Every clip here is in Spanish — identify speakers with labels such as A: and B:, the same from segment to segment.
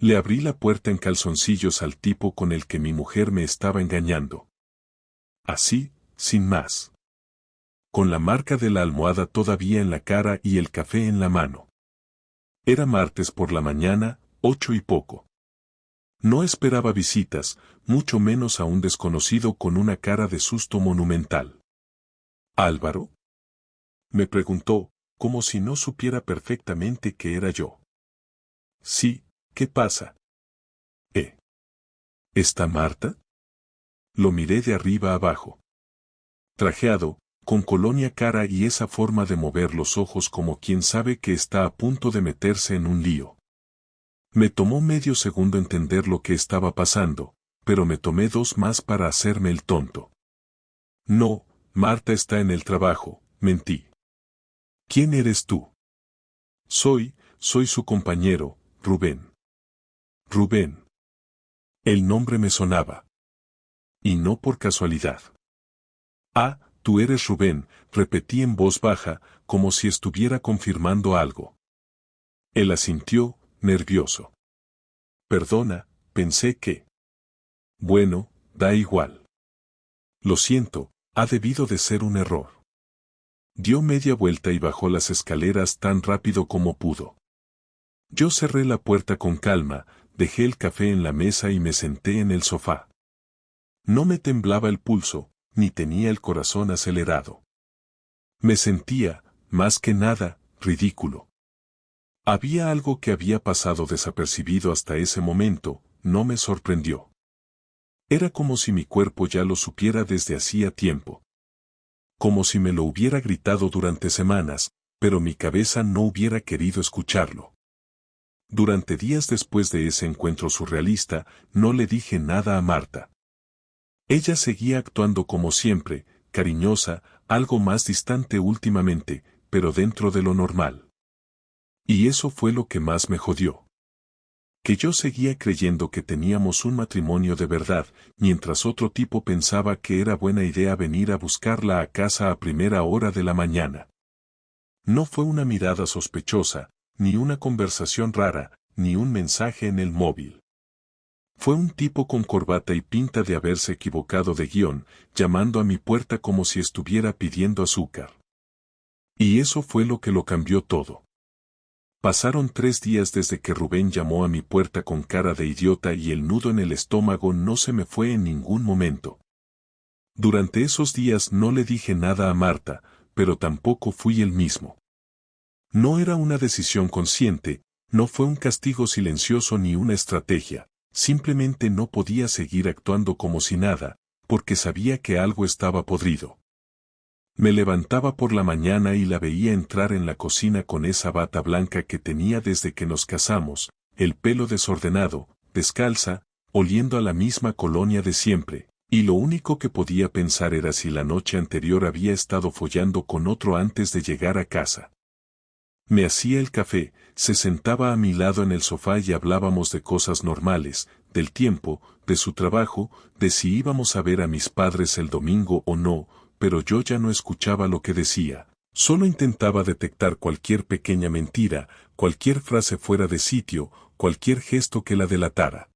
A: Le abrí la puerta en calzoncillos al tipo con el que mi mujer me estaba engañando. Así, sin más. Con la marca de la almohada todavía en la cara y el café en la mano. Era martes por la mañana, 8 y poco. No esperaba visitas, mucho menos a un desconocido con una cara de susto monumental. ¿Álvaro? Me preguntó, como si no supiera perfectamente que era yo. Sí, ¿qué pasa? ¿Está Marta? Lo miré de arriba abajo. Trajeado, con colonia cara y esa forma de mover los ojos como quien sabe que está a punto de meterse en un lío. Me tomó medio segundo entender lo que estaba pasando, pero me tomé 2 más para hacerme el tonto. No, Marta está en el trabajo, mentí. ¿Quién eres tú? Soy su compañero, Rubén. Rubén. El nombre me sonaba. Y no por casualidad. Ah, tú eres Rubén, repetí en voz baja, como si estuviera confirmando algo. Él asintió, nervioso. Perdona, pensé que... Bueno, da igual. Lo siento, ha debido de ser un error. Dio media vuelta y bajó las escaleras tan rápido como pudo. Yo cerré la puerta con calma, dejé el café en la mesa y me senté en el sofá. No me temblaba el pulso, ni tenía el corazón acelerado. Me sentía, más que nada, ridículo. Había algo que había pasado desapercibido hasta ese momento, no me sorprendió. Era como si mi cuerpo ya lo supiera desde hacía tiempo. Como si me lo hubiera gritado durante semanas, pero mi cabeza no hubiera querido escucharlo. Durante días después de ese encuentro surrealista, no le dije nada a Marta. Ella seguía actuando como siempre, cariñosa, algo más distante últimamente, pero dentro de lo normal. Y eso fue lo que más me jodió. Que yo seguía creyendo que teníamos un matrimonio de verdad, mientras otro tipo pensaba que era buena idea venir a buscarla a casa a primera hora de la mañana. No fue una mirada sospechosa, ni una conversación rara, ni un mensaje en el móvil. Fue un tipo con corbata y pinta de haberse equivocado de guión, llamando a mi puerta como si estuviera pidiendo azúcar. Y eso fue lo que lo cambió todo. Pasaron 3 días desde que Rubén llamó a mi puerta con cara de idiota y el nudo en el estómago no se me fue en ningún momento. Durante esos días no le dije nada a Marta, pero tampoco fui el mismo. No era una decisión consciente, no fue un castigo silencioso ni una estrategia. Simplemente no podía seguir actuando como si nada, porque sabía que algo estaba podrido. Me levantaba por la mañana y la veía entrar en la cocina con esa bata blanca que tenía desde que nos casamos, el pelo desordenado, descalza, oliendo a la misma colonia de siempre, y lo único que podía pensar era si la noche anterior había estado follando con otro antes de llegar a casa. Me hacía el café, se sentaba a mi lado en el sofá y hablábamos de cosas normales, del tiempo, de su trabajo, de si íbamos a ver a mis padres el domingo o no, pero yo ya no escuchaba lo que decía, solo intentaba detectar cualquier pequeña mentira, cualquier frase fuera de sitio, cualquier gesto que la delatara.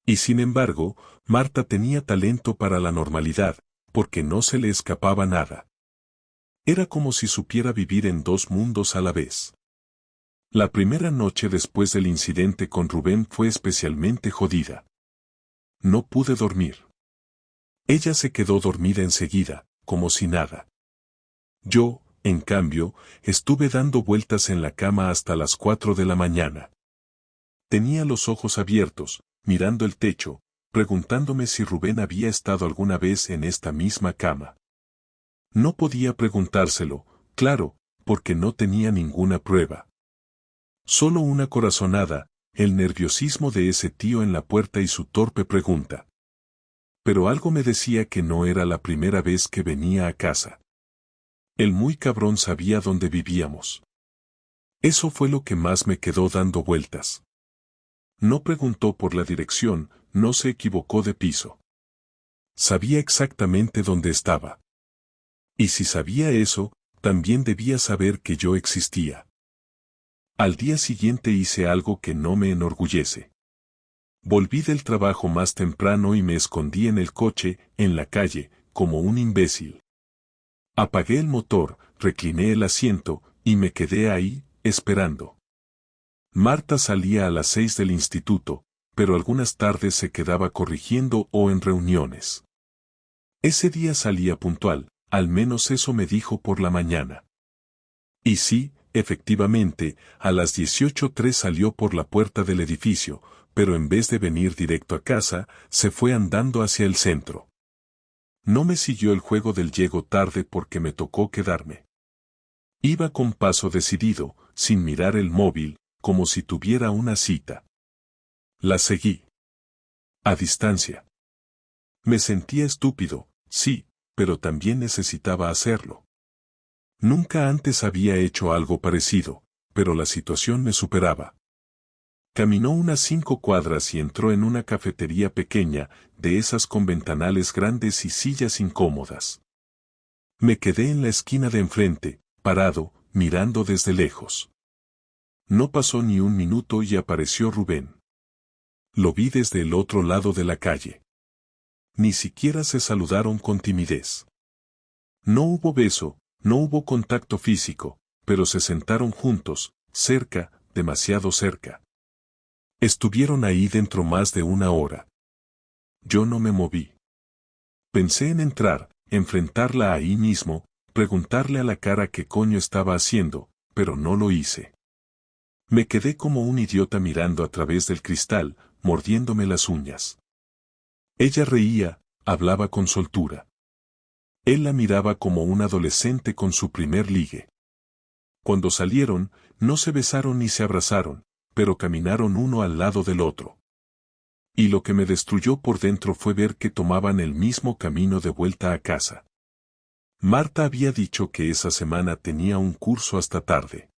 A: Y sin embargo, Marta tenía talento para la normalidad, porque no se le escapaba nada. Era como si supiera vivir en 2 mundos a la vez. La primera noche después del incidente con Rubén fue especialmente jodida. No pude dormir. Ella se quedó dormida enseguida, como si nada. Yo, en cambio, estuve dando vueltas en la cama hasta las 4 de la mañana. Tenía los ojos abiertos, mirando el techo, preguntándome si Rubén había estado alguna vez en esta misma cama. No podía preguntárselo, claro, porque no tenía ninguna prueba. Solo una corazonada, el nerviosismo de ese tío en la puerta y su torpe pregunta. Pero algo me decía que no era la primera vez que venía a casa. El muy cabrón sabía dónde vivíamos. Eso fue lo que más me quedó dando vueltas. No preguntó por la dirección, no se equivocó de piso. Sabía exactamente dónde estaba. Y si sabía eso, también debía saber que yo existía. Al día siguiente hice algo que no me enorgullece. Volví del trabajo más temprano y me escondí en el coche, en la calle, como un imbécil. Apagué el motor, recliné el asiento, y me quedé ahí, esperando. Marta salía a las 6 del instituto, pero algunas tardes se quedaba corrigiendo o en reuniones. Ese día salía puntual, al menos eso me dijo por la mañana. Y sí, efectivamente, a las 18:03 salió por la puerta del edificio, pero en vez de venir directo a casa, se fue andando hacia el centro. No me siguió el juego del llego tarde porque me tocó quedarme. Iba con paso decidido, sin mirar el móvil, como si tuviera una cita. La seguí. A distancia. Me sentía estúpido, sí, pero también necesitaba hacerlo. Nunca antes había hecho algo parecido, pero la situación me superaba. Caminó unas 5 cuadras y entró en una cafetería pequeña, de esas con ventanales grandes y sillas incómodas. Me quedé en la esquina de enfrente, parado, mirando desde lejos. No pasó ni un minuto y apareció Rubén. Lo vi desde el otro lado de la calle. Ni siquiera se saludaron con timidez. No hubo beso, no hubo contacto físico, pero se sentaron juntos, cerca, demasiado cerca. Estuvieron ahí dentro más de una hora. Yo no me moví. Pensé en entrar, enfrentarla ahí mismo, preguntarle a la cara qué coño estaba haciendo, pero no lo hice. Me quedé como un idiota mirando a través del cristal, mordiéndome las uñas. Ella reía, hablaba con soltura. Él la miraba como un adolescente con su primer ligue. Cuando salieron, no se besaron ni se abrazaron, pero caminaron uno al lado del otro. Y lo que me destruyó por dentro fue ver que tomaban el mismo camino de vuelta a casa. Marta había dicho que esa semana tenía un curso hasta tarde.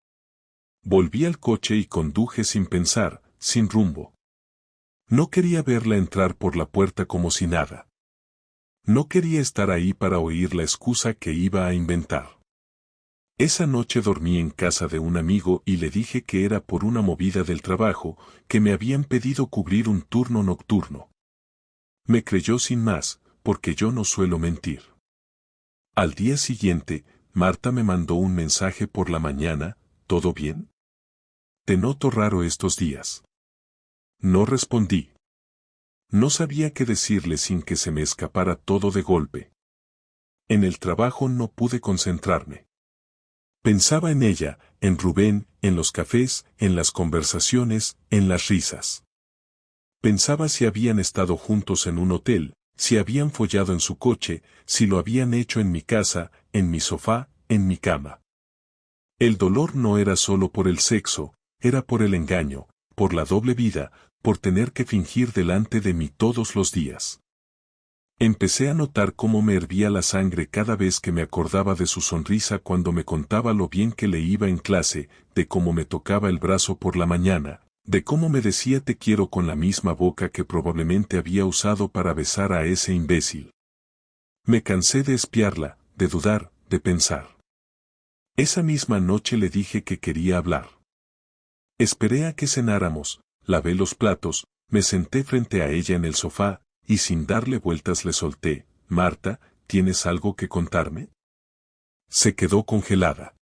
A: Volví al coche y conduje sin pensar, sin rumbo. No quería verla entrar por la puerta como si nada. No quería estar ahí para oír la excusa que iba a inventar. Esa noche dormí en casa de un amigo y le dije que era por una movida del trabajo, que me habían pedido cubrir un turno nocturno. Me creyó sin más, porque yo no suelo mentir. Al día siguiente, Marta me mandó un mensaje por la mañana, ¿todo bien? Te noto raro estos días. No respondí. No sabía qué decirle sin que se me escapara todo de golpe. En el trabajo no pude concentrarme. Pensaba en ella, en Rubén, en los cafés, en las conversaciones, en las risas. Pensaba si habían estado juntos en un hotel, si habían follado en su coche, si lo habían hecho en mi casa, en mi sofá, en mi cama. El dolor no era solo por el sexo, era por el engaño, por la doble vida, por tener que fingir delante de mí todos los días. Empecé a notar cómo me hervía la sangre cada vez que me acordaba de su sonrisa cuando me contaba lo bien que le iba en clase, de cómo me tocaba el brazo por la mañana, de cómo me decía te quiero con la misma boca que probablemente había usado para besar a ese imbécil. Me cansé de espiarla, de dudar, de pensar. Esa misma noche le dije que quería hablar. Esperé a que cenáramos, lavé los platos, me senté frente a ella en el sofá, y sin darle vueltas le solté, Marta, ¿tienes algo que contarme? Se quedó congelada.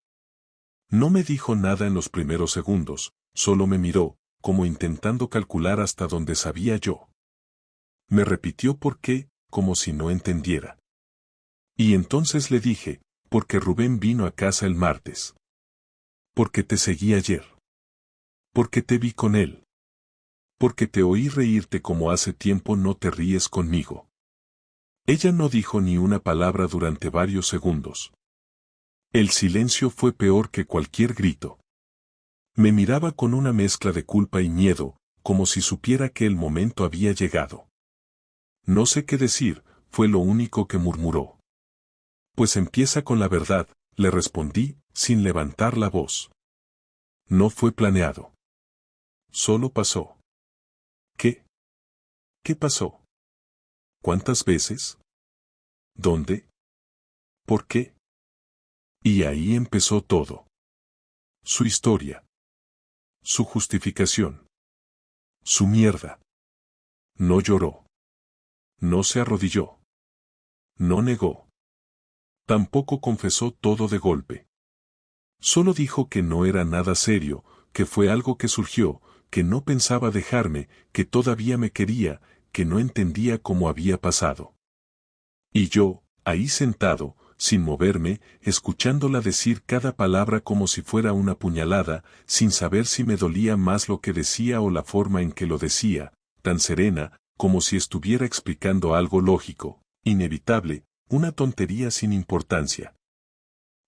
A: No me dijo nada en los primeros segundos, solo me miró, como intentando calcular hasta dónde sabía yo. Me repitió por qué, como si no entendiera. Y entonces le dije, porque Rubén vino a casa el martes. Porque te seguí ayer. Porque te vi con él. Porque te oí reírte como hace tiempo no te ríes conmigo. Ella no dijo ni una palabra durante varios segundos. El silencio fue peor que cualquier grito. Me miraba con una mezcla de culpa y miedo, como si supiera que el momento había llegado. No sé qué decir, fue lo único que murmuró. Pues empieza con la verdad, le respondí, sin levantar la voz. No fue planeado. Solo pasó. ¿Qué? ¿Qué pasó? ¿Cuántas veces? ¿Dónde? ¿Por qué? Y ahí empezó todo. Su historia. Su justificación. Su mierda. No lloró. No se arrodilló. No negó. Tampoco confesó todo de golpe. Solo dijo que no era nada serio, que fue algo que surgió, que no pensaba dejarme, que todavía me quería, que no entendía cómo había pasado. Y yo, ahí sentado, sin moverme, escuchándola decir cada palabra como si fuera una puñalada, sin saber si me dolía más lo que decía o la forma en que lo decía, tan serena, como si estuviera explicando algo lógico, inevitable, una tontería sin importancia.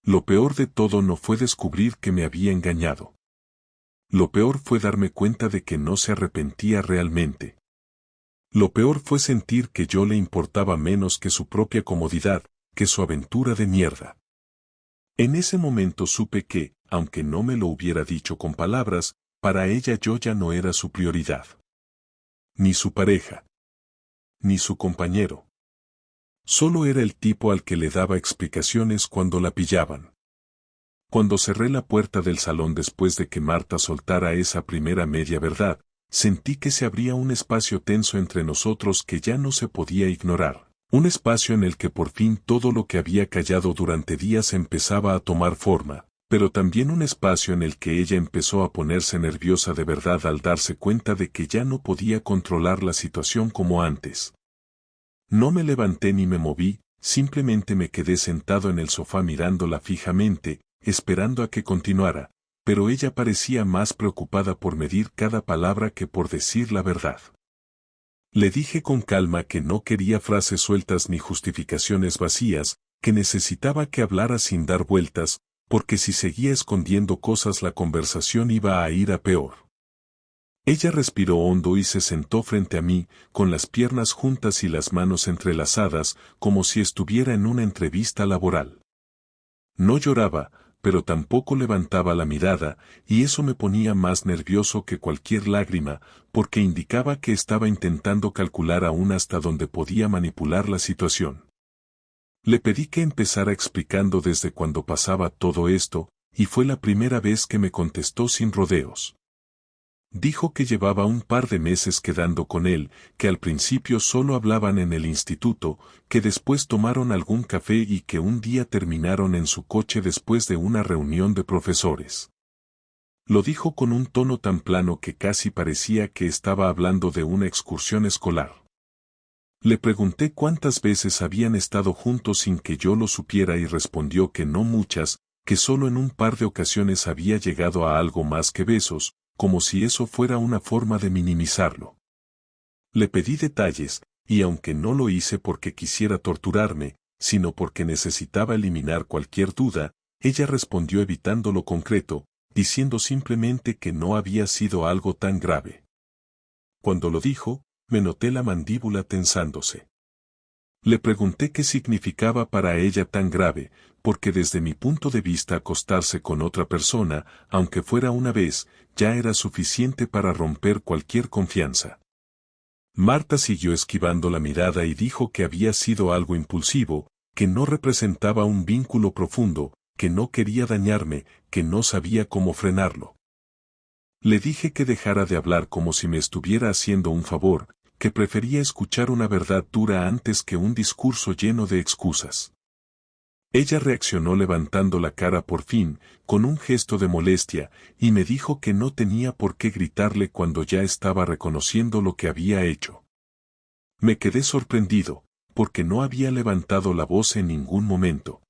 A: Lo peor de todo no fue descubrir que me había engañado. Lo peor fue darme cuenta de que no se arrepentía realmente. Lo peor fue sentir que yo le importaba menos que su propia comodidad, que su aventura de mierda. En ese momento supe que, aunque no me lo hubiera dicho con palabras, para ella yo ya no era su prioridad. Ni su pareja. Ni su compañero. Solo era el tipo al que le daba explicaciones cuando la pillaban. Cuando cerré la puerta del salón después de que Marta soltara esa primera media verdad, sentí que se abría un espacio tenso entre nosotros que ya no se podía ignorar. Un espacio en el que por fin todo lo que había callado durante días empezaba a tomar forma, pero también un espacio en el que ella empezó a ponerse nerviosa de verdad al darse cuenta de que ya no podía controlar la situación como antes. No me levanté ni me moví, simplemente me quedé sentado en el sofá mirándola fijamente, esperando a que continuara, pero ella parecía más preocupada por medir cada palabra que por decir la verdad. Le dije con calma que no quería frases sueltas ni justificaciones vacías, que necesitaba que hablara sin dar vueltas, porque si seguía escondiendo cosas la conversación iba a ir a peor. Ella respiró hondo y se sentó frente a mí, con las piernas juntas y las manos entrelazadas, como si estuviera en una entrevista laboral. No lloraba, pero tampoco levantaba la mirada, y eso me ponía más nervioso que cualquier lágrima, porque indicaba que estaba intentando calcular aún hasta dónde podía manipular la situación. Le pedí que empezara explicando desde cuando pasaba todo esto, y fue la primera vez que me contestó sin rodeos. Dijo que llevaba un par de meses quedando con él, que al principio solo hablaban en el instituto, que después tomaron algún café y que un día terminaron en su coche después de una reunión de profesores. Lo dijo con un tono tan plano que casi parecía que estaba hablando de una excursión escolar. Le pregunté cuántas veces habían estado juntos sin que yo lo supiera y respondió que no muchas, que solo en un par de ocasiones había llegado a algo más que besos, como si eso fuera una forma de minimizarlo. Le pedí detalles, y aunque no lo hice porque quisiera torturarme, sino porque necesitaba eliminar cualquier duda, ella respondió evitando lo concreto, diciendo simplemente que no había sido algo tan grave. Cuando lo dijo, me noté la mandíbula tensándose. Le pregunté qué significaba para ella tan grave, porque desde mi punto de vista acostarse con otra persona, aunque fuera una vez, ya era suficiente para romper cualquier confianza. Marta siguió esquivando la mirada y dijo que había sido algo impulsivo, que no representaba un vínculo profundo, que no quería dañarme, que no sabía cómo frenarlo. Le dije que dejara de hablar como si me estuviera haciendo un favor, que prefería escuchar una verdad dura antes que un discurso lleno de excusas. Ella reaccionó levantando la cara por fin, con un gesto de molestia, y me dijo que no tenía por qué gritarle cuando ya estaba reconociendo lo que había hecho. Me quedé sorprendido, porque no había levantado la voz en ningún momento.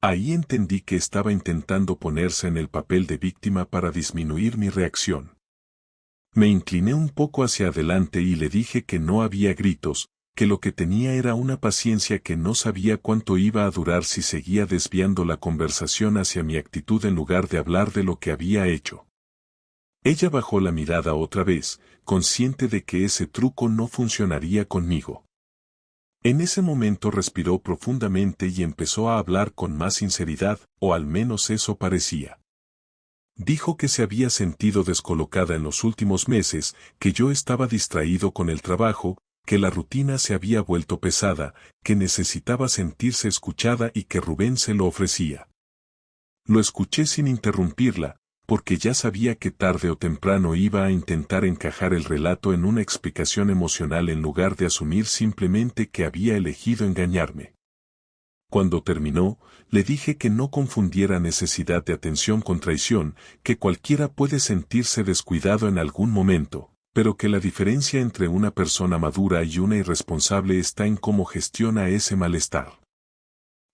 A: Ahí entendí que estaba intentando ponerse en el papel de víctima para disminuir mi reacción. Me incliné un poco hacia adelante y le dije que no había gritos, que lo que tenía era una paciencia que no sabía cuánto iba a durar si seguía desviando la conversación hacia mi actitud en lugar de hablar de lo que había hecho. Ella bajó la mirada otra vez, consciente de que ese truco no funcionaría conmigo. En ese momento respiró profundamente y empezó a hablar con más sinceridad, o al menos eso parecía. Dijo que se había sentido descolocada en los últimos meses, que yo estaba distraído con el trabajo, que la rutina se había vuelto pesada, que necesitaba sentirse escuchada y que Rubén se lo ofrecía. Lo escuché sin interrumpirla, porque ya sabía que tarde o temprano iba a intentar encajar el relato en una explicación emocional en lugar de asumir simplemente que había elegido engañarme. Cuando terminó, le dije que no confundiera necesidad de atención con traición, que cualquiera puede sentirse descuidado en algún momento, pero que la diferencia entre una persona madura y una irresponsable está en cómo gestiona ese malestar.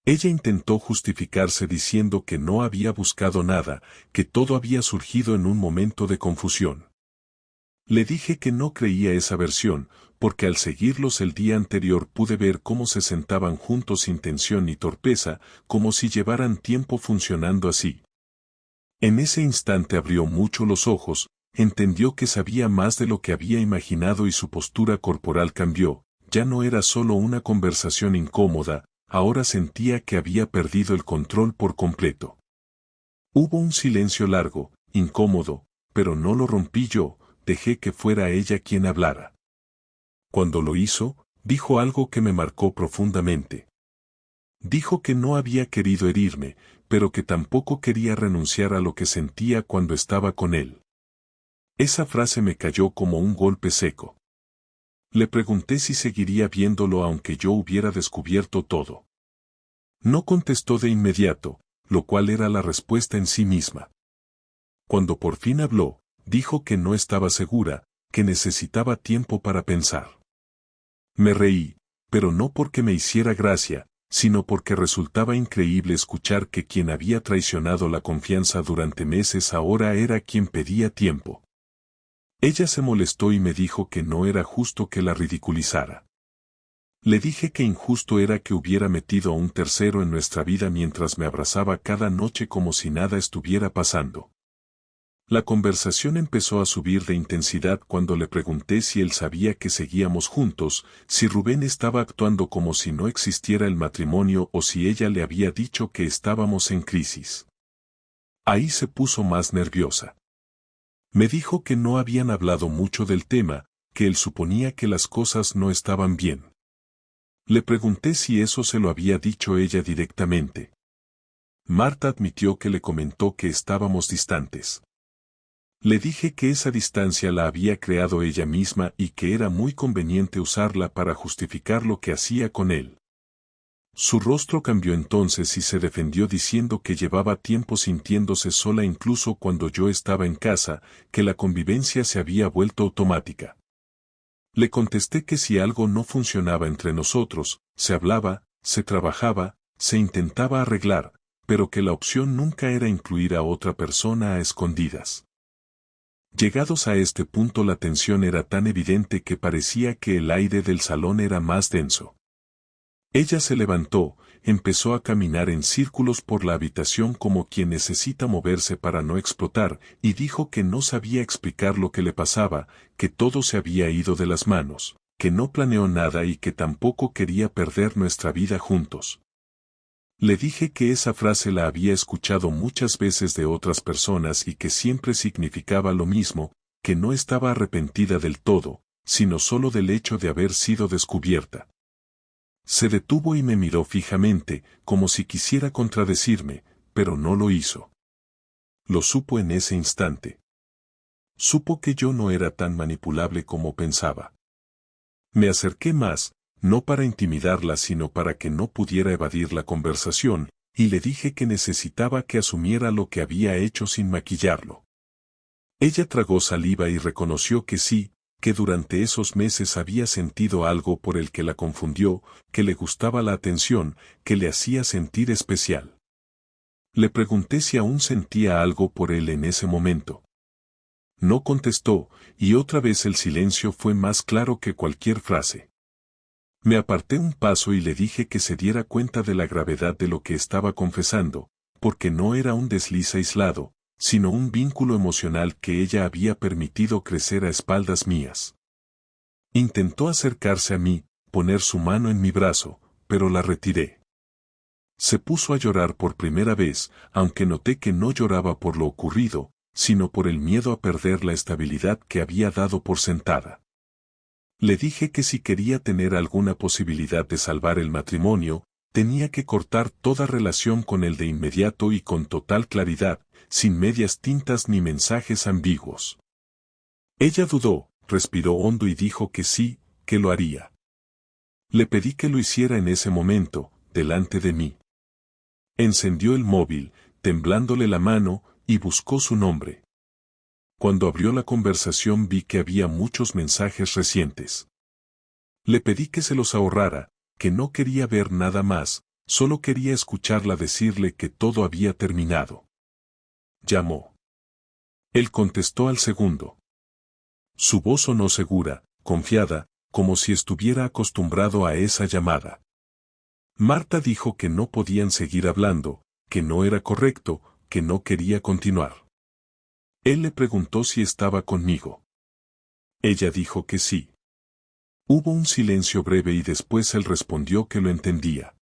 A: Ella intentó justificarse diciendo que no había buscado nada, que todo había surgido en un momento de confusión. Le dije que no creía esa versión, porque al seguirlos el día anterior pude ver cómo se sentaban juntos sin tensión ni torpeza, como si llevaran tiempo funcionando así. En ese instante abrió mucho los ojos, entendió que sabía más de lo que había imaginado y su postura corporal cambió, ya no era solo una conversación incómoda, ahora sentía que había perdido el control por completo. Hubo un silencio largo, incómodo, pero no lo rompí yo, dejé que fuera ella quien hablara. Cuando lo hizo, dijo algo que me marcó profundamente. Dijo que no había querido herirme, pero que tampoco quería renunciar a lo que sentía cuando estaba con él. Esa frase me cayó como un golpe seco. Le pregunté si seguiría viéndolo aunque yo hubiera descubierto todo. No contestó de inmediato, lo cual era la respuesta en sí misma. Cuando por fin habló, dijo que no estaba segura, que necesitaba tiempo para pensar. Me reí, pero no porque me hiciera gracia, sino porque resultaba increíble escuchar que quien había traicionado la confianza durante meses ahora era quien pedía tiempo. Ella se molestó y me dijo que no era justo que la ridiculizara. Le dije que injusto era que hubiera metido a un tercero en nuestra vida mientras me abrazaba cada noche como si nada estuviera pasando. La conversación empezó a subir de intensidad cuando le pregunté si él sabía que seguíamos juntos, si Rubén estaba actuando como si no existiera el matrimonio o si ella le había dicho que estábamos en crisis. Ahí se puso más nerviosa. Me dijo que no habían hablado mucho del tema, que él suponía que las cosas no estaban bien. Le pregunté si eso se lo había dicho ella directamente. Marta admitió que le comentó que estábamos distantes. Le dije que esa distancia la había creado ella misma y que era muy conveniente usarla para justificar lo que hacía con él. Su rostro cambió entonces y se defendió diciendo que llevaba tiempo sintiéndose sola incluso cuando yo estaba en casa, que la convivencia se había vuelto automática. Le contesté que si algo no funcionaba entre nosotros, se hablaba, se trabajaba, se intentaba arreglar, pero que la opción nunca era incluir a otra persona a escondidas. Llegados a este punto la tensión era tan evidente que parecía que el aire del salón era más denso. Ella se levantó, empezó a caminar en círculos por la habitación como quien necesita moverse para no explotar, y dijo que no sabía explicar lo que le pasaba, que todo se había ido de las manos, que no planeó nada y que tampoco quería perder nuestra vida juntos. Le dije que esa frase la había escuchado muchas veces de otras personas y que siempre significaba lo mismo, que no estaba arrepentida del todo, sino solo del hecho de haber sido descubierta. Se detuvo y me miró fijamente, como si quisiera contradecirme, pero no lo hizo. Lo supo en ese instante. Supo que yo no era tan manipulable como pensaba. Me acerqué más, no para intimidarla sino para que no pudiera evadir la conversación, y le dije que necesitaba que asumiera lo que había hecho sin maquillarlo. Ella tragó saliva y reconoció que sí, que durante esos meses había sentido algo por el que la confundió, que le gustaba la atención, que le hacía sentir especial. Le pregunté si aún sentía algo por él en ese momento. No contestó, y otra vez el silencio fue más claro que cualquier frase. Me aparté un paso y le dije que se diera cuenta de la gravedad de lo que estaba confesando, porque no era un desliz aislado, sino un vínculo emocional que ella había permitido crecer a espaldas mías. Intentó acercarse a mí, poner su mano en mi brazo, pero la retiré. Se puso a llorar por primera vez, aunque noté que no lloraba por lo ocurrido, sino por el miedo a perder la estabilidad que había dado por sentada. Le dije que si quería tener alguna posibilidad de salvar el matrimonio, tenía que cortar toda relación con él de inmediato y con total claridad, sin medias tintas ni mensajes ambiguos. Ella dudó, respiró hondo y dijo que sí, que lo haría. Le pedí que lo hiciera en ese momento, delante de mí. Encendió el móvil, temblándole la mano, y buscó su nombre. Cuando abrió la conversación vi que había muchos mensajes recientes. Le pedí que se los ahorrara, que no quería ver nada más, solo quería escucharla decirle que todo había terminado. Llamó. Él contestó al segundo. Su voz sonó segura, confiada, como si estuviera acostumbrado a esa llamada. Marta dijo que no podían seguir hablando, que no era correcto, que no quería continuar. Él le preguntó si estaba conmigo. Ella dijo que sí. Hubo un silencio breve y después él respondió que lo entendía.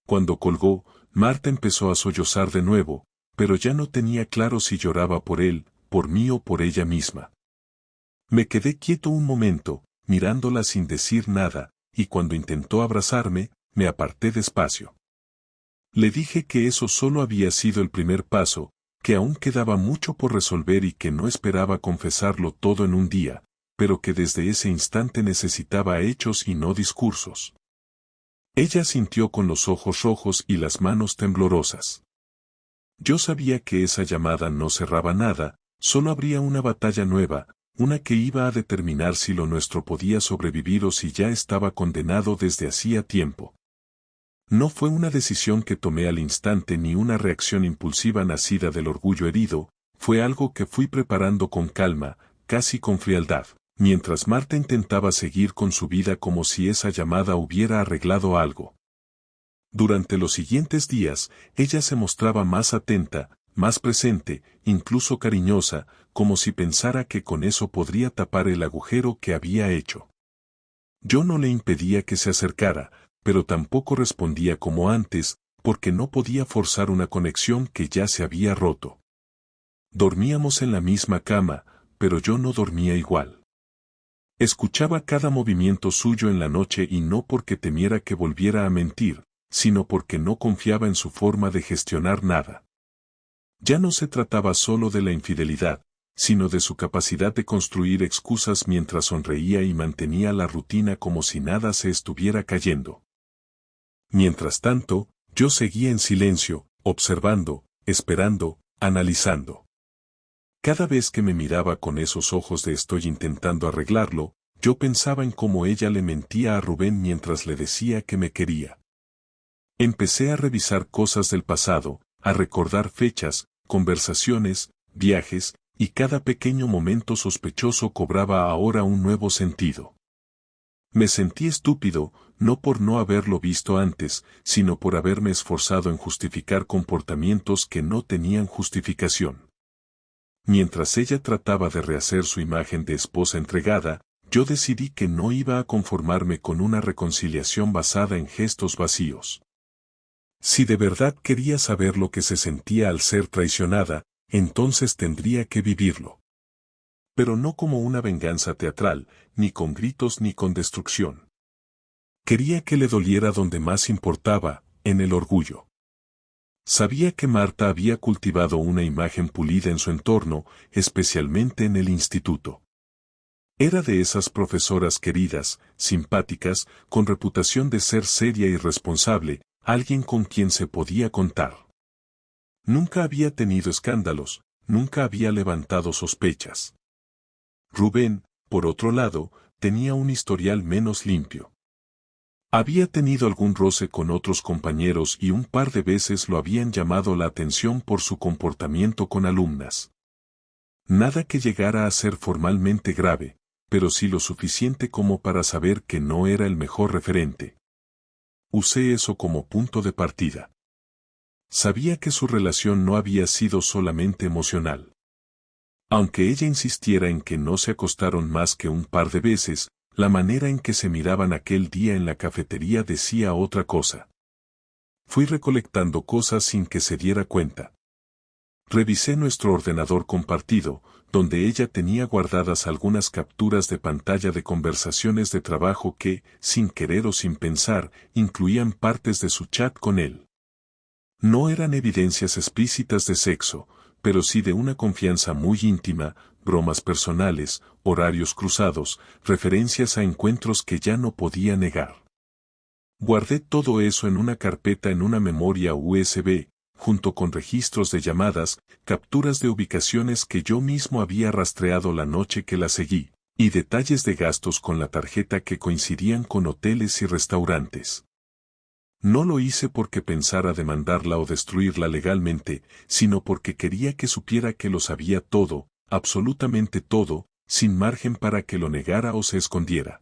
A: Cuando colgó, Marta empezó a sollozar de nuevo, pero ya no tenía claro si lloraba por él, por mí o por ella misma. Me quedé quieto un momento, mirándola sin decir nada, y cuando intentó abrazarme, me aparté despacio. Le dije que eso solo había sido el primer paso, que aún quedaba mucho por resolver y que no esperaba confesarlo todo en un día, pero que desde ese instante necesitaba hechos y no discursos. Ella sintió con los ojos rojos y las manos temblorosas. Yo sabía que esa llamada no cerraba nada, solo habría una batalla nueva, una que iba a determinar si lo nuestro podía sobrevivir o si ya estaba condenado desde hacía tiempo. No fue una decisión que tomé al instante ni una reacción impulsiva nacida del orgullo herido, fue algo que fui preparando con calma, casi con frialdad, mientras Marta intentaba seguir con su vida como si esa llamada hubiera arreglado algo. Durante los siguientes días, ella se mostraba más atenta, más presente, incluso cariñosa, como si pensara que con eso podría tapar el agujero que había hecho. Yo no le impedía que se acercara, pero tampoco respondía como antes, porque no podía forzar una conexión que ya se había roto. Dormíamos en la misma cama, pero yo no dormía igual. Escuchaba cada movimiento suyo en la noche y no porque temiera que volviera a mentir, sino porque no confiaba en su forma de gestionar nada. Ya no se trataba solo de la infidelidad, sino de su capacidad de construir excusas mientras sonreía y mantenía la rutina como si nada se estuviera cayendo. Mientras tanto, yo seguía en silencio, observando, esperando, analizando. Cada vez que me miraba con esos ojos de estoy intentando arreglarlo, yo pensaba en cómo ella le mentía a Rubén mientras le decía que me quería. Empecé a revisar cosas del pasado, a recordar fechas, conversaciones, viajes, y cada pequeño momento sospechoso cobraba ahora un nuevo sentido. Me sentí estúpido, no por no haberlo visto antes, sino por haberme esforzado en justificar comportamientos que no tenían justificación. Mientras ella trataba de rehacer su imagen de esposa entregada, yo decidí que no iba a conformarme con una reconciliación basada en gestos vacíos. Si de verdad quería saber lo que se sentía al ser traicionada, entonces tendría que vivirlo. Pero no como una venganza teatral, ni con gritos ni con destrucción. Quería que le doliera donde más importaba, en el orgullo. Sabía que Marta había cultivado una imagen pulida en su entorno, especialmente en el instituto. Era de esas profesoras queridas, simpáticas, con reputación de ser seria y responsable, alguien con quien se podía contar. Nunca había tenido escándalos, nunca había levantado sospechas. Rubén, por otro lado, tenía un historial menos limpio. Había tenido algún roce con otros compañeros y un par de veces lo habían llamado la atención por su comportamiento con alumnas. Nada que llegara a ser formalmente grave, pero sí lo suficiente como para saber que no era el mejor referente. Usé eso como punto de partida. Sabía que su relación no había sido solamente emocional. Aunque ella insistiera en que no se acostaron más que un par de veces, la manera en que se miraban aquel día en la cafetería decía otra cosa. Fui recolectando cosas sin que se diera cuenta. Revisé nuestro ordenador compartido, donde ella tenía guardadas algunas capturas de pantalla de conversaciones de trabajo que, sin querer o sin pensar, incluían partes de su chat con él. No eran evidencias explícitas de sexo, pero sí de una confianza muy íntima, bromas personales, horarios cruzados, referencias a encuentros que ya no podía negar. Guardé todo eso en una carpeta en una memoria USB, junto con registros de llamadas, capturas de ubicaciones que yo mismo había rastreado la noche que la seguí, y detalles de gastos con la tarjeta que coincidían con hoteles y restaurantes. No lo hice porque pensara demandarla o destruirla legalmente, sino porque quería que supiera que lo sabía todo, absolutamente todo, sin margen para que lo negara o se escondiera.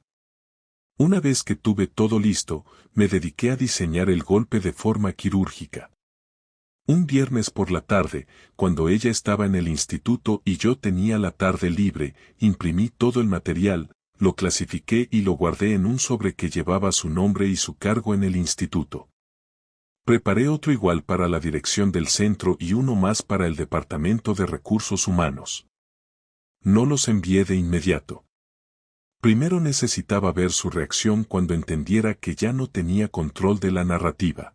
A: Una vez que tuve todo listo, me dediqué a diseñar el golpe de forma quirúrgica. Un viernes por la tarde, cuando ella estaba en el instituto y yo tenía la tarde libre, imprimí todo el material, lo clasifiqué y lo guardé en un sobre que llevaba su nombre y su cargo en el instituto. Preparé otro igual para la dirección del centro y uno más para el Departamento de Recursos Humanos. No los envié de inmediato. Primero necesitaba ver su reacción cuando entendiera que ya no tenía control de la narrativa.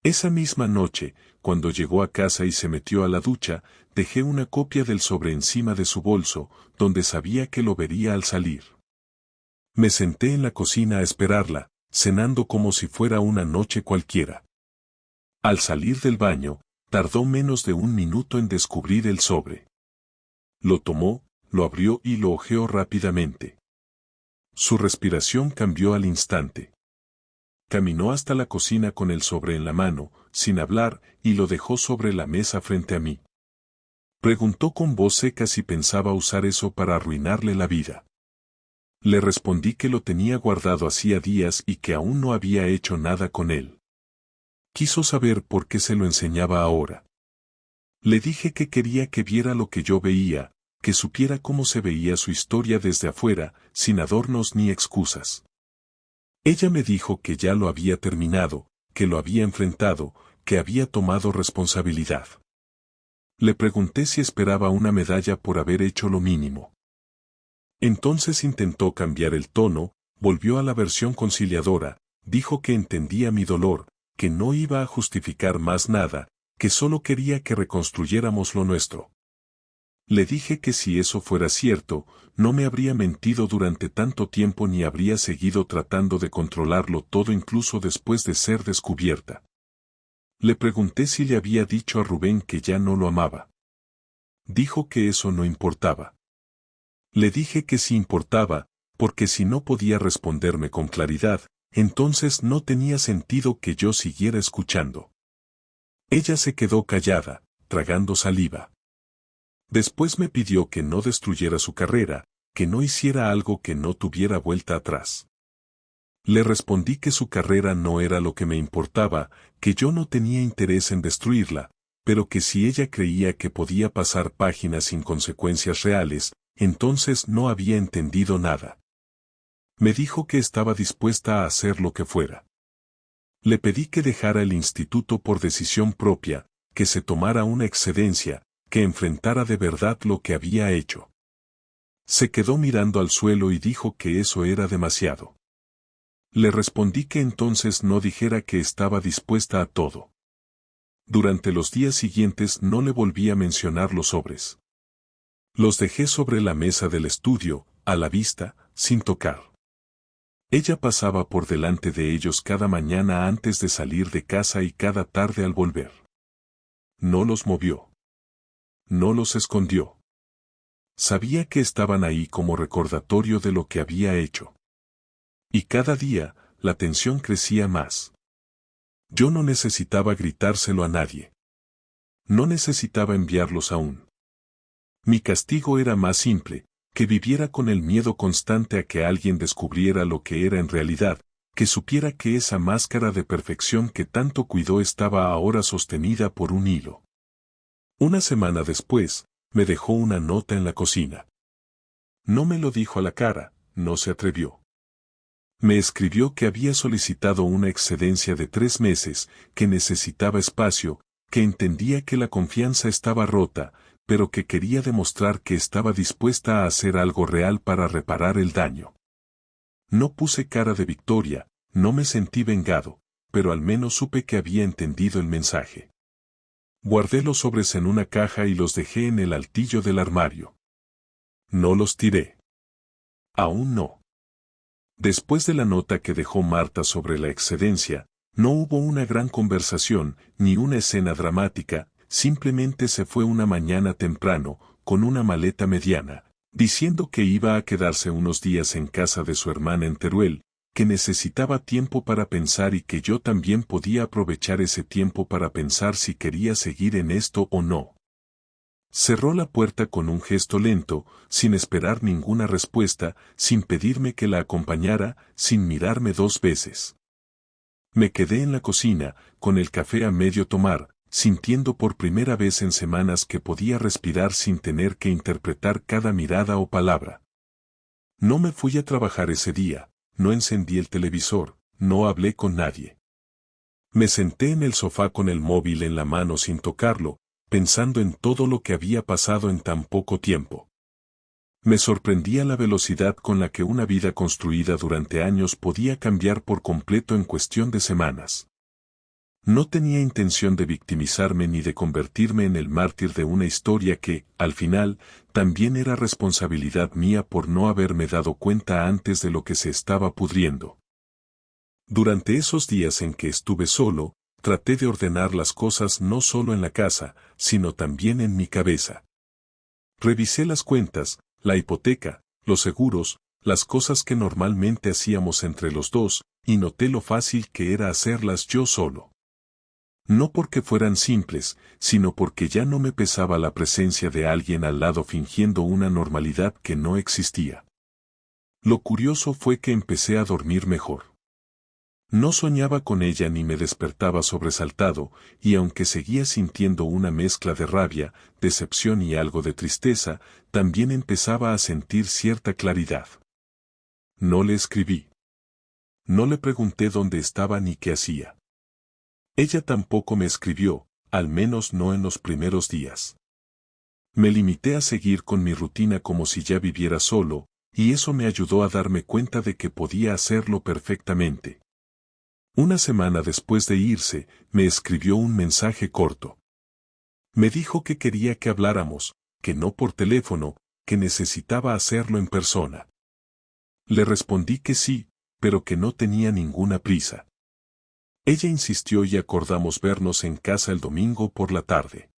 A: Esa misma noche, cuando llegó a casa y se metió a la ducha, dejé una copia del sobre encima de su bolso, donde sabía que lo vería al salir. Me senté en la cocina a esperarla, cenando como si fuera una noche cualquiera. Al salir del baño, tardó menos de un minuto en descubrir el sobre. Lo tomó, lo abrió y lo hojeó rápidamente. Su respiración cambió al instante. Caminó hasta la cocina con el sobre en la mano, sin hablar, y lo dejó sobre la mesa frente a mí. Preguntó con voz seca si pensaba usar eso para arruinarle la vida. Le respondí que lo tenía guardado hacía días y que aún no había hecho nada con él. Quiso saber por qué se lo enseñaba ahora. Le dije que quería que viera lo que yo veía, que supiera cómo se veía su historia desde afuera, sin adornos ni excusas. Ella me dijo que ya lo había terminado, que lo había enfrentado, que había tomado responsabilidad. Le pregunté si esperaba una medalla por haber hecho lo mínimo. Entonces intentó cambiar el tono, volvió a la versión conciliadora, dijo que entendía mi dolor, que no iba a justificar más nada, que solo quería que reconstruyéramos lo nuestro. Le dije que si eso fuera cierto, no me habría mentido durante tanto tiempo ni habría seguido tratando de controlarlo todo incluso después de ser descubierta. Le pregunté si le había dicho a Rubén que ya no lo amaba. Dijo que eso no importaba. Le dije que sí importaba, porque si no podía responderme con claridad, entonces no tenía sentido que yo siguiera escuchando. Ella se quedó callada, tragando saliva. Después me pidió que no destruyera su carrera, que no hiciera algo que no tuviera vuelta atrás. Le respondí que su carrera no era lo que me importaba, que yo no tenía interés en destruirla, pero que si ella creía que podía pasar páginas sin consecuencias reales, entonces no había entendido nada. Me dijo que estaba dispuesta a hacer lo que fuera. Le pedí que dejara el instituto por decisión propia, que se tomara una excedencia, que enfrentara de verdad lo que había hecho. Se quedó mirando al suelo y dijo que eso era demasiado. Le respondí que entonces no dijera que estaba dispuesta a todo. Durante los días siguientes no le volví a mencionar los sobres. Los dejé sobre la mesa del estudio, a la vista, sin tocar. Ella pasaba por delante de ellos cada mañana antes de salir de casa y cada tarde al volver. No los movió. No los escondió. Sabía que estaban ahí como recordatorio de lo que había hecho. Y cada día, la tensión crecía más. Yo no necesitaba gritárselo a nadie. No necesitaba enviarlos aún. Mi castigo era más simple, que viviera con el miedo constante a que alguien descubriera lo que era en realidad, que supiera que esa máscara de perfección que tanto cuidó estaba ahora sostenida por un hilo. Una semana después, me dejó una nota en la cocina. No me lo dijo a la cara, no se atrevió. Me escribió que había solicitado una excedencia de 3 meses, que necesitaba espacio, que entendía que la confianza estaba rota, pero que quería demostrar que estaba dispuesta a hacer algo real para reparar el daño. No puse cara de victoria, no me sentí vengado, pero al menos supe que había entendido el mensaje. Guardé los sobres en una caja y los dejé en el altillo del armario. No los tiré. Aún no. Después de la nota que dejó Marta sobre la excedencia, no hubo una gran conversación, ni una escena dramática, simplemente se fue una mañana temprano, con una maleta mediana, diciendo que iba a quedarse unos días en casa de su hermana en Teruel, que necesitaba tiempo para pensar y que yo también podía aprovechar ese tiempo para pensar si quería seguir en esto o no. Cerró la puerta con un gesto lento, sin esperar ninguna respuesta, sin pedirme que la acompañara, sin mirarme 2 veces. Me quedé en la cocina, con el café a medio tomar, sintiendo por primera vez en semanas que podía respirar sin tener que interpretar cada mirada o palabra. No me fui a trabajar ese día, no encendí el televisor, no hablé con nadie. Me senté en el sofá con el móvil en la mano sin tocarlo, pensando en todo lo que había pasado en tan poco tiempo. Me sorprendía la velocidad con la que una vida construida durante años podía cambiar por completo en cuestión de semanas. No tenía intención de victimizarme ni de convertirme en el mártir de una historia que, al final, también era responsabilidad mía por no haberme dado cuenta antes de lo que se estaba pudriendo. Durante esos días en que estuve solo, traté de ordenar las cosas no solo en la casa, sino también en mi cabeza. Revisé las cuentas, la hipoteca, los seguros, las cosas que normalmente hacíamos entre los dos, y noté lo fácil que era hacerlas yo solo. No porque fueran simples, sino porque ya no me pesaba la presencia de alguien al lado fingiendo una normalidad que no existía. Lo curioso fue que empecé a dormir mejor. No soñaba con ella ni me despertaba sobresaltado, y aunque seguía sintiendo una mezcla de rabia, decepción y algo de tristeza, también empezaba a sentir cierta claridad. No le escribí. No le pregunté dónde estaba ni qué hacía. Ella tampoco me escribió, al menos no en los primeros días. Me limité a seguir con mi rutina como si ya viviera solo, y eso me ayudó a darme cuenta de que podía hacerlo perfectamente. Una semana después de irse, me escribió un mensaje corto. Me dijo que quería que habláramos, que no por teléfono, que necesitaba hacerlo en persona. Le respondí que sí, pero que no tenía ninguna prisa. Ella insistió y acordamos vernos en casa el domingo por la tarde.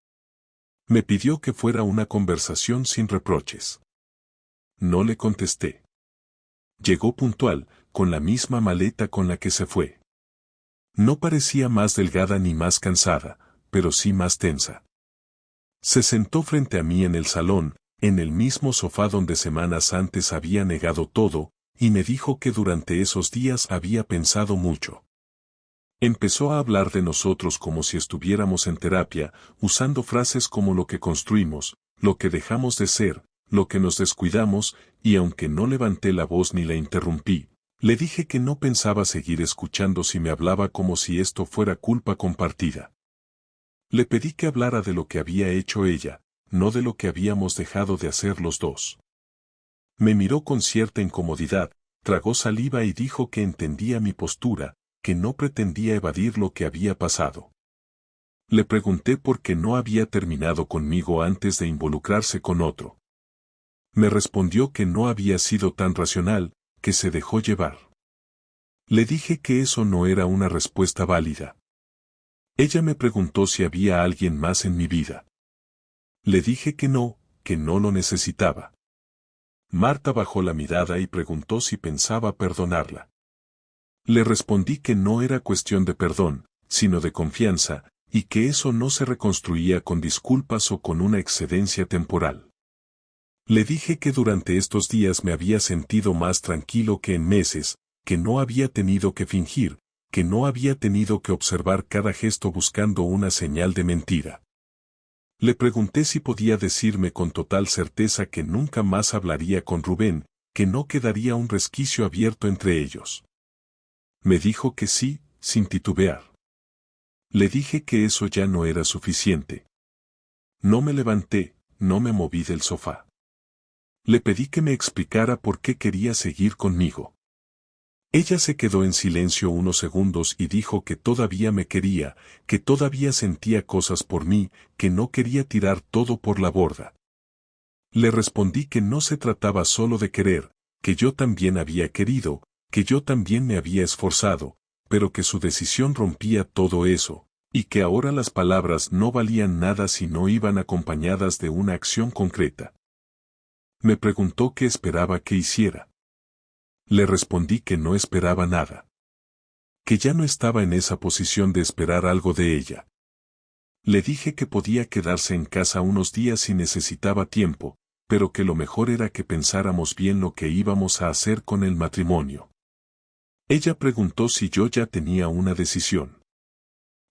A: Me pidió que fuera una conversación sin reproches. No le contesté. Llegó puntual, con la misma maleta con la que se fue. No parecía más delgada ni más cansada, pero sí más tensa. Se sentó frente a mí en el salón, en el mismo sofá donde semanas antes había negado todo, y me dijo que durante esos días había pensado mucho. Empezó a hablar de nosotros como si estuviéramos en terapia, usando frases como lo que construimos, lo que dejamos de ser, lo que nos descuidamos, y aunque no levanté la voz ni la interrumpí, le dije que no pensaba seguir escuchando si me hablaba como si esto fuera culpa compartida. Le pedí que hablara de lo que había hecho ella, no de lo que habíamos dejado de hacer los dos. Me miró con cierta incomodidad, tragó saliva y dijo que entendía mi postura, que no pretendía evadir lo que había pasado. Le pregunté por qué no había terminado conmigo antes de involucrarse con otro. Me respondió que no había sido tan racional, que se dejó llevar. Le dije que eso no era una respuesta válida. Ella me preguntó si había alguien más en mi vida. Le dije que no lo necesitaba. Marta bajó la mirada y preguntó si pensaba perdonarla. Le respondí que no era cuestión de perdón, sino de confianza, y que eso no se reconstruía con disculpas o con una excedencia temporal. Le dije que durante estos días me había sentido más tranquilo que en meses, que no había tenido que fingir, que no había tenido que observar cada gesto buscando una señal de mentira. Le pregunté si podía decirme con total certeza que nunca más hablaría con Rubén, que no quedaría un resquicio abierto entre ellos. Me dijo que sí, sin titubear. Le dije que eso ya no era suficiente. No me levanté, no me moví del sofá. Le pedí que me explicara por qué quería seguir conmigo. Ella se quedó en silencio unos segundos y dijo que todavía me quería, que todavía sentía cosas por mí, que no quería tirar todo por la borda. Le respondí que no se trataba solo de querer, que yo también había querido, que yo también me había esforzado, pero que su decisión rompía todo eso, y que ahora las palabras no valían nada si no iban acompañadas de una acción concreta. Me preguntó qué esperaba que hiciera. Le respondí que no esperaba nada. Que ya no estaba en esa posición de esperar algo de ella. Le dije que podía quedarse en casa unos días si necesitaba tiempo, pero que lo mejor era que pensáramos bien lo que íbamos a hacer con el matrimonio. Ella preguntó si yo ya tenía una decisión.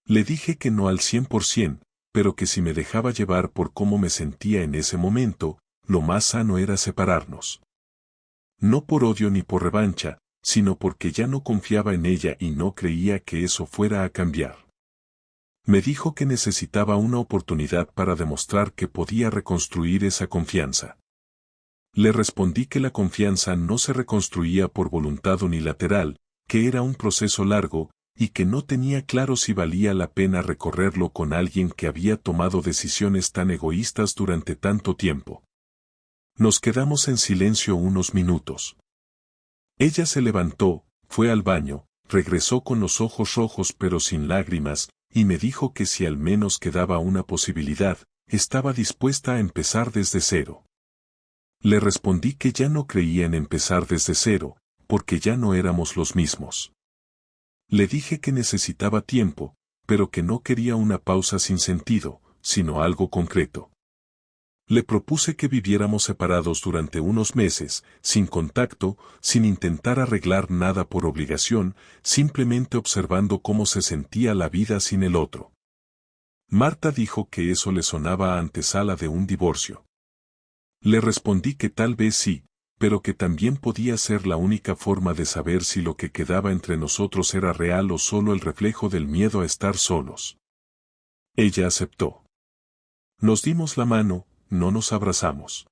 A: Le dije que no al 100%, pero que si me dejaba llevar por cómo me sentía en ese momento, lo más sano era separarnos. No por odio ni por revancha, sino porque ya no confiaba en ella y no creía que eso fuera a cambiar. Me dijo que necesitaba una oportunidad para demostrar que podía reconstruir esa confianza. Le respondí que la confianza no se reconstruía por voluntad unilateral, que era un proceso largo, y que no tenía claro si valía la pena recorrerlo con alguien que había tomado decisiones tan egoístas durante tanto tiempo. Nos quedamos en silencio unos minutos. Ella se levantó, fue al baño, regresó con los ojos rojos pero sin lágrimas, y me dijo que si al menos quedaba una posibilidad, estaba dispuesta a empezar desde cero. Le respondí que ya no creía en empezar desde cero, porque ya no éramos los mismos. Le dije que necesitaba tiempo, pero que no quería una pausa sin sentido, sino algo concreto. Le propuse que viviéramos separados durante unos meses, sin contacto, sin intentar arreglar nada por obligación, simplemente observando cómo se sentía la vida sin el otro. Marta dijo que eso le sonaba a antesala de un divorcio. Le respondí que tal vez sí, pero que también podía ser la única forma de saber si lo que quedaba entre nosotros era real o solo el reflejo del miedo a estar solos. Ella aceptó. Nos dimos la mano, no nos abrazamos.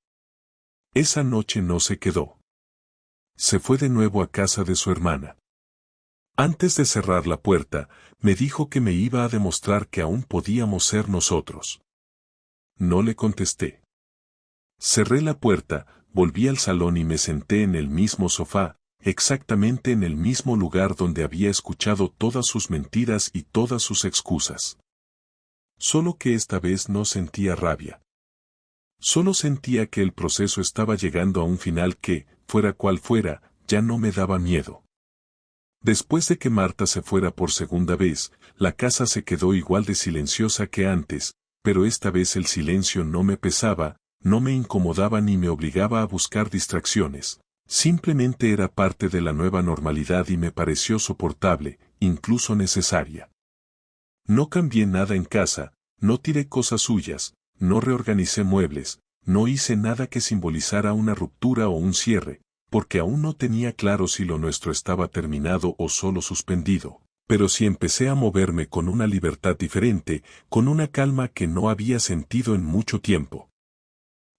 A: Esa noche no se quedó. Se fue de nuevo a casa de su hermana. Antes de cerrar la puerta, me dijo que me iba a demostrar que aún podíamos ser nosotros. No le contesté. Cerré la puerta, volví al salón y me senté en el mismo sofá, exactamente en el mismo lugar donde había escuchado todas sus mentiras y todas sus excusas. Solo que esta vez no sentía rabia. Solo sentía que el proceso estaba llegando a un final que, fuera cual fuera, ya no me daba miedo. Después de que Marta se fuera por segunda vez, la casa se quedó igual de silenciosa que antes, pero esta vez el silencio no me pesaba, no me incomodaba ni me obligaba a buscar distracciones. Simplemente era parte de la nueva normalidad y me pareció soportable, incluso necesaria. No cambié nada en casa, no tiré cosas suyas, no reorganicé muebles, no hice nada que simbolizara una ruptura o un cierre, porque aún no tenía claro si lo nuestro estaba terminado o solo suspendido. Pero sí empecé a moverme con una libertad diferente, con una calma que no había sentido en mucho tiempo.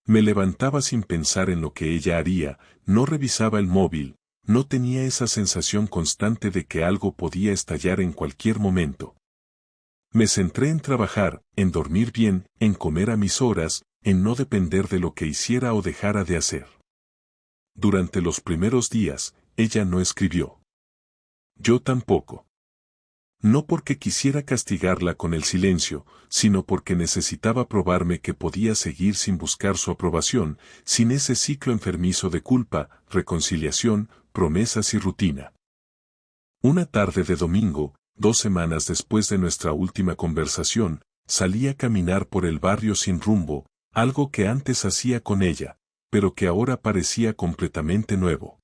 A: Me levantaba sin pensar en lo que ella haría, no revisaba el móvil, no tenía esa sensación constante de que algo podía estallar en cualquier momento. Me centré en trabajar, en dormir bien, en comer a mis horas, en no depender de lo que hiciera o dejara de hacer. Durante los primeros días, ella no escribió. Yo tampoco. No porque quisiera castigarla con el silencio, sino porque necesitaba probarme que podía seguir sin buscar su aprobación, sin ese ciclo enfermizo de culpa, reconciliación, promesas y rutina. Una tarde de domingo, 2 semanas después de nuestra última conversación, salí a caminar por el barrio sin rumbo, algo que antes hacía con ella, pero que ahora parecía completamente nuevo.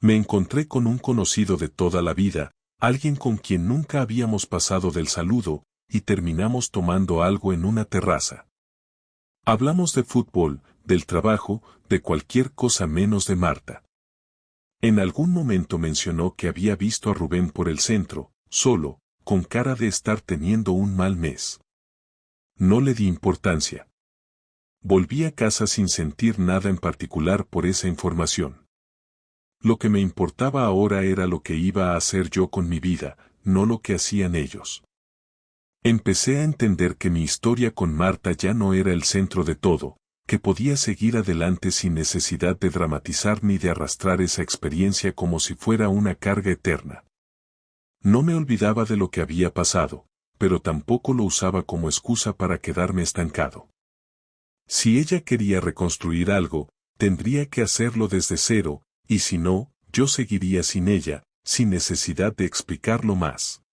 A: Me encontré con un conocido de toda la vida, alguien con quien nunca habíamos pasado del saludo, y terminamos tomando algo en una terraza. Hablamos de fútbol, del trabajo, de cualquier cosa menos de Marta. En algún momento mencionó que había visto a Rubén por el centro, solo, con cara de estar teniendo un mal mes. No le di importancia. Volví a casa sin sentir nada en particular por esa información. Lo que me importaba ahora era lo que iba a hacer yo con mi vida, no lo que hacían ellos. Empecé a entender que mi historia con Marta ya no era el centro de todo, que podía seguir adelante sin necesidad de dramatizar ni de arrastrar esa experiencia como si fuera una carga eterna. No me olvidaba de lo que había pasado, pero tampoco lo usaba como excusa para quedarme estancado. Si ella quería reconstruir algo, tendría que hacerlo desde cero, y si no, yo seguiría sin ella, sin necesidad de explicarlo más.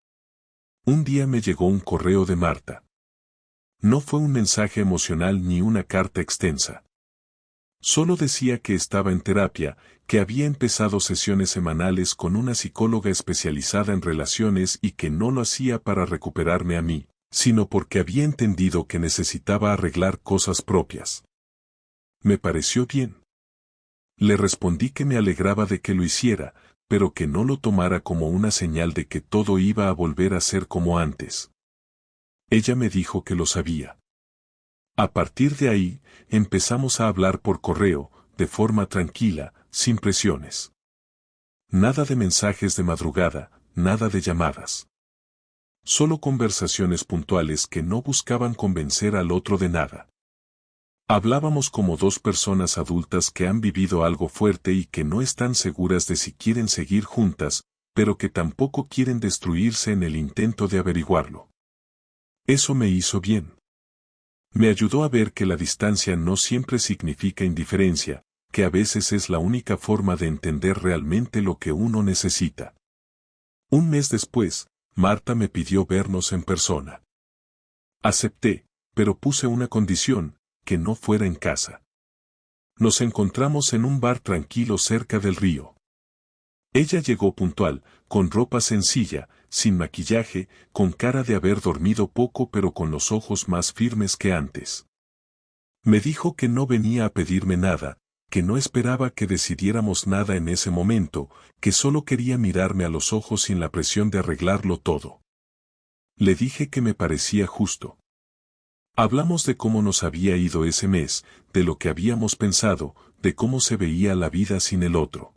A: Un día me llegó un correo de Marta. No fue un mensaje emocional ni una carta extensa. Solo decía que estaba en terapia, que había empezado sesiones semanales con una psicóloga especializada en relaciones y que no lo hacía para recuperarme a mí, sino porque había entendido que necesitaba arreglar cosas propias. Me pareció bien. Le respondí que me alegraba de que lo hiciera, pero que no lo tomara como una señal de que todo iba a volver a ser como antes. Ella me dijo que lo sabía. A partir de ahí, empezamos a hablar por correo, de forma tranquila, sin presiones. Nada de mensajes de madrugada, nada de llamadas. Solo conversaciones puntuales que no buscaban convencer al otro de nada. Hablábamos como dos personas adultas que han vivido algo fuerte y que no están seguras de si quieren seguir juntas, pero que tampoco quieren destruirse en el intento de averiguarlo. Eso me hizo bien. Me ayudó a ver que la distancia no siempre significa indiferencia, que a veces es la única forma de entender realmente lo que uno necesita. Un mes después, Marta me pidió vernos en persona. Acepté, pero puse una condición, que no fuera en casa. Nos encontramos en un bar tranquilo cerca del río. Ella llegó puntual, con ropa sencilla, sin maquillaje, con cara de haber dormido poco pero con los ojos más firmes que antes. Me dijo que no venía a pedirme nada, que no esperaba que decidiéramos nada en ese momento, que solo quería mirarme a los ojos sin la presión de arreglarlo todo. Le dije que me parecía justo. Hablamos de cómo nos había ido ese mes, de lo que habíamos pensado, de cómo se veía la vida sin el otro.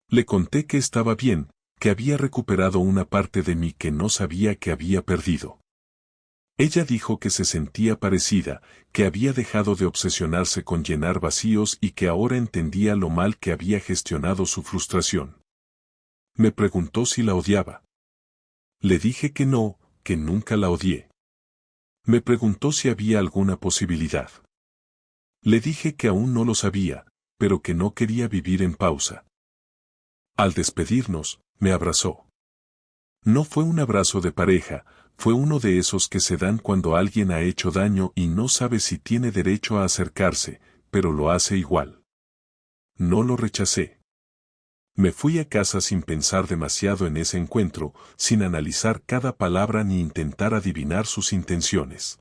A: Le conté que estaba bien, que había recuperado una parte de mí que no sabía que había perdido. Ella dijo que se sentía parecida, que había dejado de obsesionarse con llenar vacíos y que ahora entendía lo mal que había gestionado su frustración. Me preguntó si la odiaba. Le dije que no, que nunca la odié. Me preguntó si había alguna posibilidad. Le dije que aún no lo sabía, pero que no quería vivir en pausa. Al despedirnos, me abrazó. No fue un abrazo de pareja, fue uno de esos que se dan cuando alguien ha hecho daño y no sabe si tiene derecho a acercarse, pero lo hace igual. No lo rechacé. Me fui a casa sin pensar demasiado en ese encuentro, sin analizar cada palabra ni intentar adivinar sus intenciones.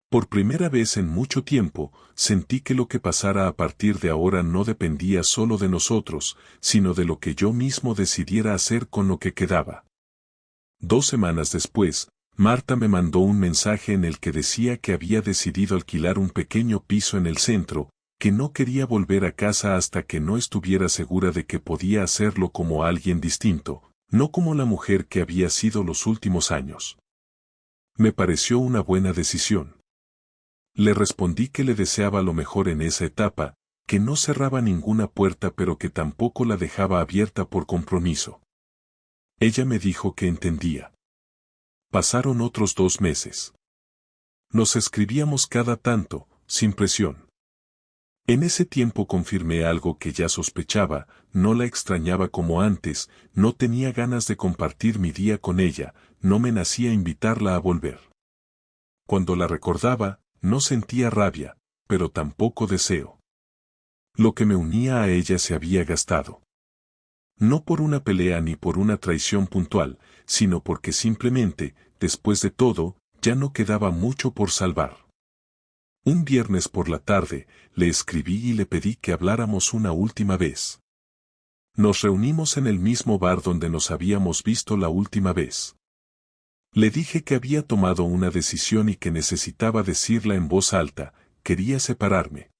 A: Por primera vez en mucho tiempo, sentí que lo que pasara a partir de ahora no dependía solo de nosotros, sino de lo que yo mismo decidiera hacer con lo que quedaba. 2 semanas después, Marta me mandó un mensaje en el que decía que había decidido alquilar un pequeño piso en el centro, que no quería volver a casa hasta que no estuviera segura de que podía hacerlo como alguien distinto, no como la mujer que había sido los últimos años. Me pareció una buena decisión. Le respondí que le deseaba lo mejor en esa etapa, que no cerraba ninguna puerta pero que tampoco la dejaba abierta por compromiso. Ella me dijo que entendía. Pasaron otros 2 meses. Nos escribíamos cada tanto, sin presión. En ese tiempo confirmé algo que ya sospechaba, no la extrañaba como antes, no tenía ganas de compartir mi día con ella, no me nacía invitarla a volver. Cuando la recordaba, no sentía rabia, pero tampoco deseo. Lo que me unía a ella se había gastado. No por una pelea ni por una traición puntual, sino porque simplemente, después de todo, ya no quedaba mucho por salvar. Un viernes por la tarde, le escribí y le pedí que habláramos una última vez. Nos reunimos en el mismo bar donde nos habíamos visto la última vez. Le dije que había tomado una decisión y que necesitaba decirla en voz alta, quería separarme.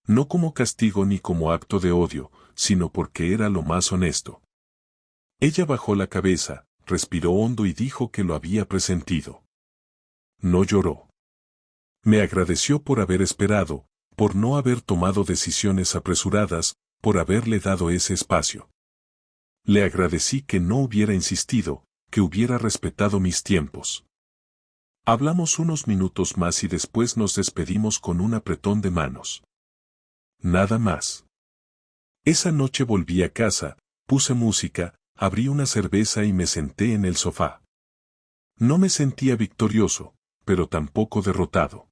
A: No como castigo ni como acto de odio, sino porque era lo más honesto. Ella bajó la cabeza, respiró hondo y dijo que lo había presentido. No lloró. Me agradeció por haber esperado, por no haber tomado decisiones apresuradas, por haberle dado ese espacio. Le agradecí que no hubiera insistido, que hubiera respetado mis tiempos. Hablamos unos minutos más y después nos despedimos con un apretón de manos. Nada más. Esa noche volví a casa, puse música, abrí una cerveza y me senté en el sofá. No me sentía victorioso, pero tampoco derrotado.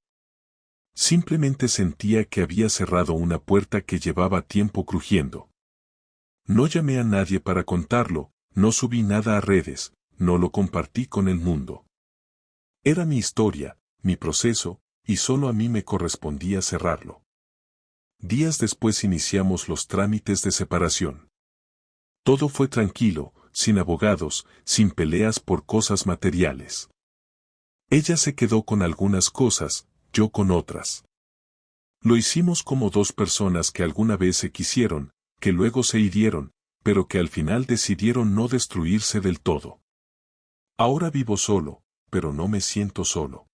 A: Simplemente sentía que había cerrado una puerta que llevaba tiempo crujiendo. No llamé a nadie para contarlo, no subí nada a redes, no lo compartí con el mundo. Era mi historia, mi proceso, y solo a mí me correspondía cerrarlo. Días después iniciamos los trámites de separación. Todo fue tranquilo, sin abogados, sin peleas por cosas materiales. Ella se quedó con algunas cosas, yo con otras. Lo hicimos como dos personas que alguna vez se quisieron, que luego se hirieron, pero que al final decidieron no destruirse del todo. Ahora vivo solo, pero no me siento solo.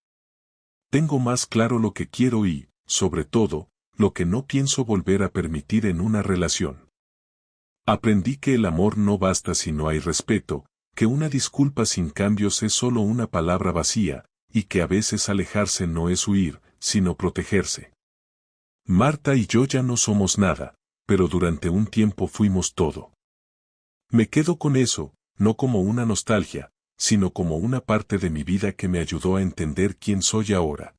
A: Tengo más claro lo que quiero y, sobre todo, lo que no pienso volver a permitir en una relación. Aprendí que el amor no basta si no hay respeto, que una disculpa sin cambios es solo una palabra vacía, y que a veces alejarse no es huir, sino protegerse. Marta y yo ya no somos nada, pero durante un tiempo fuimos todo. Me quedo con eso, no como una nostalgia, sino como una parte de mi vida que me ayudó a entender quién soy ahora.